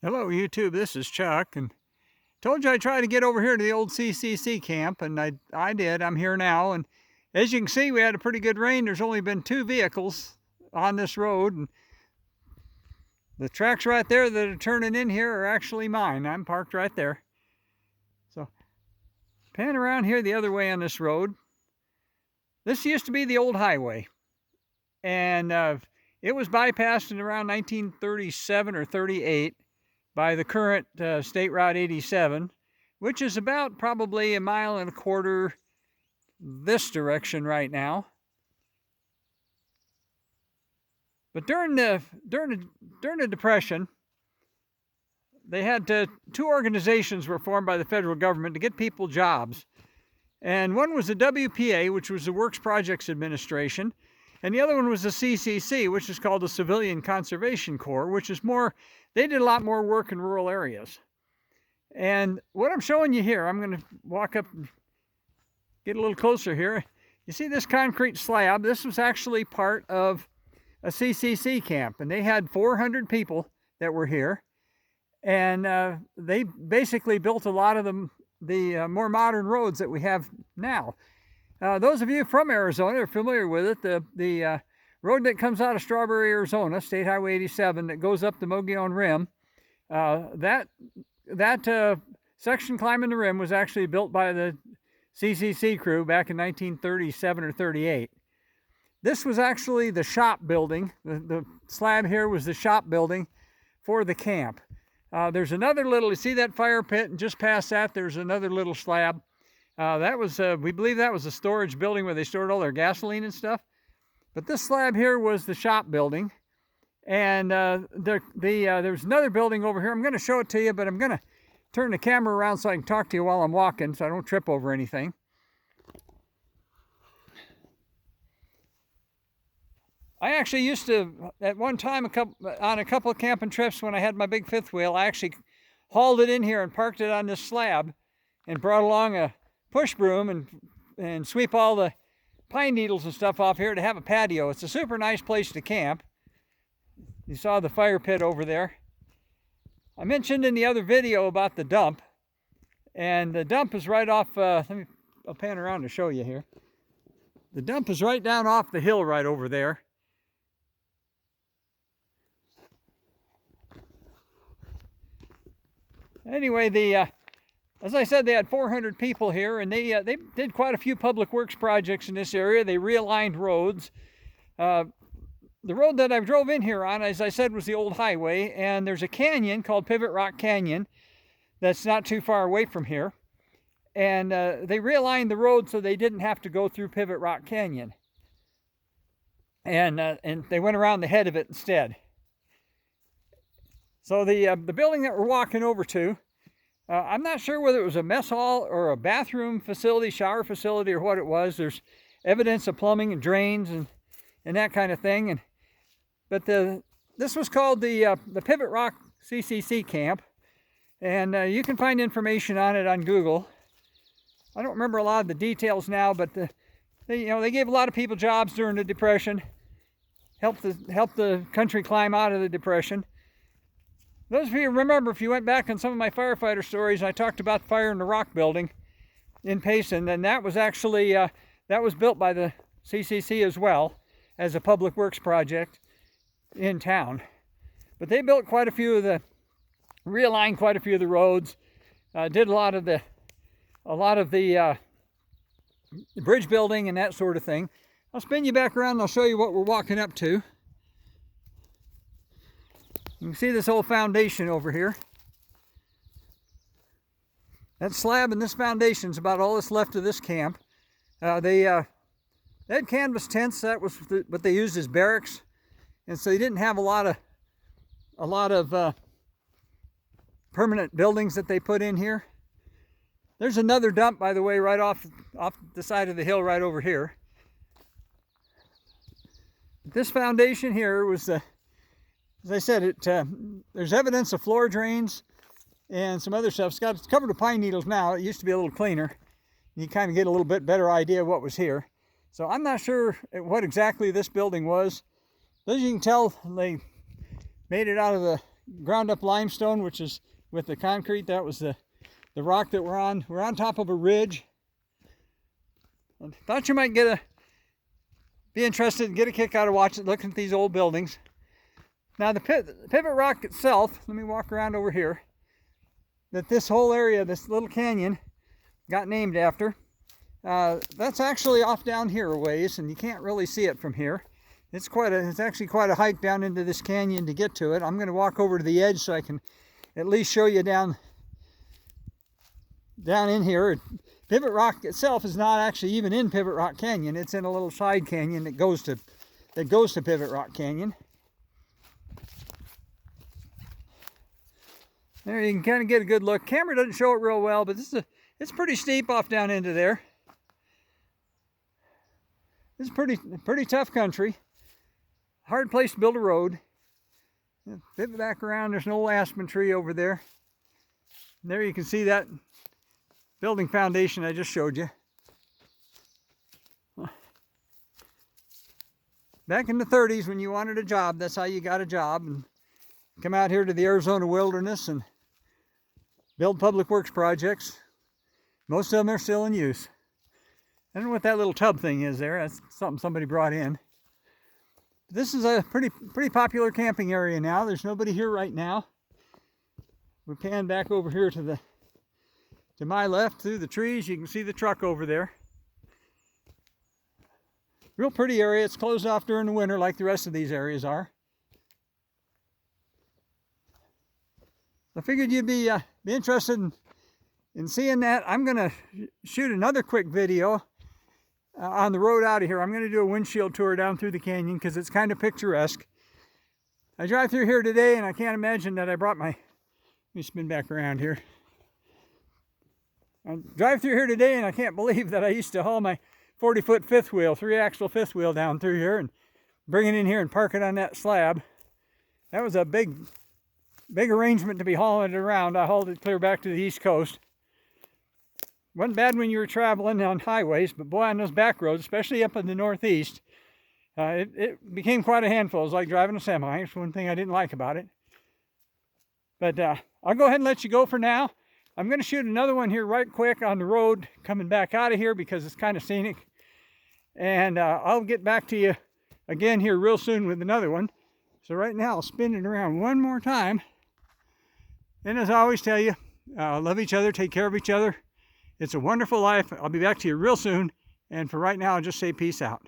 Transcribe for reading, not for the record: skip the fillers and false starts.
Hello YouTube, this is Chuck, and told you I'd try to get over here to the old CCC camp, and I did. I'm here now, and as you can see, we had a pretty good rain. There's only been 2 vehicles on this road, and the tracks right there that are turning in here are actually mine. I'm parked right there. So, pan around here the other way on this road. This used to be the old highway, and it was bypassed in around 1937 or 38. By the current State Route 87, which is about probably 1.25 miles this direction right now. But during the Depression, they had 2 organizations were formed by the federal government to get people jobs. And one was the WPA, which was the Works Projects Administration, and the other one was the CCC, which is called the Civilian Conservation Corps, which is more, they did a lot more work in rural areas. And what I'm showing you here, I'm going to walk up and get a little closer here. You see this concrete slab? This was actually part of a CCC camp, and they had 400 people that were here. And they basically built a lot of the more modern roads that we have now. Those of you from Arizona are familiar with it. The road that comes out of Strawberry, Arizona, State Highway 87, that goes up the Mogollon Rim, that section climbing the rim was actually built by the CCC crew back in 1937 or 38. This was actually the shop building. The slab here was the shop building for the camp. There's another little, you see that fire pit, and just past that there's another little slab. That was, we believe that was a storage building where they stored all their gasoline and stuff. But this slab here was the shop building. And there's another building over here. I'm going to show it to you, but I'm going to turn the camera around so I can talk to you while I'm walking so I don't trip over anything. I actually used to, at one time, on a couple of camping trips when I had my big fifth wheel, I actually hauled it in here and parked it on this slab and brought along a push broom and sweep all the pine needles and stuff off here to have a patio. It's a super nice place to camp. You saw the fire pit over there. I mentioned in the other video about the dump, and the dump is right off, I'll pan around to show you here. The dump is right down off the hill right over there. Anyway, as I said, they had 400 people here, and they did quite a few public works projects in this area. They realigned roads. The road that I drove in here on, as I said, was the old highway, and there's a canyon called Pivot Rock Canyon that's not too far away from here. And they realigned the road so they didn't have to go through Pivot Rock Canyon. And they went around the head of it instead. So the building that we're walking over to, I'm not sure whether it was a mess hall or a bathroom facility, shower facility, or what it was. There's evidence of plumbing and drains and that kind of thing. But this was called the Pivot Rock CCC camp, and you can find information on it on Google. I don't remember a lot of the details now, but they gave a lot of people jobs during the Depression, helped the country climb out of the Depression. Those of you who remember, if you went back on some of my firefighter stories, I talked about the fire in the rock building in Payson, and that was actually, that was built by the CCC as well as a public works project in town. But they built quite a few of realigned quite a few of the roads, did a lot of the bridge building and that sort of thing. I'll spin you back around and I'll show you what we're walking up to. You can see this whole foundation over here. That slab and this foundation is about all that's left of this camp. They had canvas tents. That was what they used as barracks, and so they didn't have a lot of permanent buildings that they put in here. There's another dump, by the way, right off the side of the hill right over here. This foundation here was as I said, there's evidence of floor drains and some other stuff. It's covered with pine needles now. It used to be a little cleaner. You kind of get a little bit better idea of what was here. So I'm not sure what exactly this building was. As you can tell, they made it out of the ground up limestone, which is with the concrete. That was the rock that we're on. We're on top of a ridge. And thought you might be interested and get a kick out of looking at these old buildings. Now the pivot rock itself, let me walk around over here, that this whole area, this little canyon, got named after. That's actually off down here a ways, and you can't really see it from here. It's actually quite a hike down into this canyon to get to it. I'm going to walk over to the edge so I can at least show you down in here. Pivot Rock itself is not actually even in Pivot Rock Canyon. It's in a little side canyon that goes to Pivot Rock Canyon. There you can kind of get a good look. Camera doesn't show it real well, but it's pretty steep off down into there. It's pretty tough country. Hard place to build a road. Pivot back around, there's an old aspen tree over there. And there you can see that building foundation I just showed you. Back in the 30s when you wanted a job, that's how you got a job. And come out here to the Arizona wilderness and build public works projects. Most of them are still in use. I don't know what that little tub thing is there. That's something somebody brought in. This is a pretty popular camping area now. There's nobody here right now. We pan back over here to my left through the trees. You can see the truck over there. Real pretty area. It's closed off during the winter like the rest of these areas are. I figured you'd be interested in seeing that. I'm going to shoot another quick video on the road out of here. I'm going to do a windshield tour down through the canyon because it's kind of picturesque. I drive through here today and I can't imagine that I brought my... Let me spin back around here. I drive through here today and I can't believe that I used to haul my 40-foot fifth wheel, 3-axle fifth wheel down through here and bring it in here and park it on that slab. That was a big arrangement to be hauling it around. I hauled it clear back to the East Coast. Wasn't bad when you were traveling on highways, but boy, on those back roads, especially up in the Northeast, it became quite a handful. It was like driving a semi. It's one thing I didn't like about it. But I'll go ahead and let you go for now. I'm going to shoot another one here right quick on the road coming back out of here because it's kind of scenic. And I'll get back to you again here real soon with another one. So right now I'll spin it around one more time. And as I always tell you, love each other, take care of each other. It's a wonderful life. I'll be back to you real soon. And for right now, I'll just say peace out.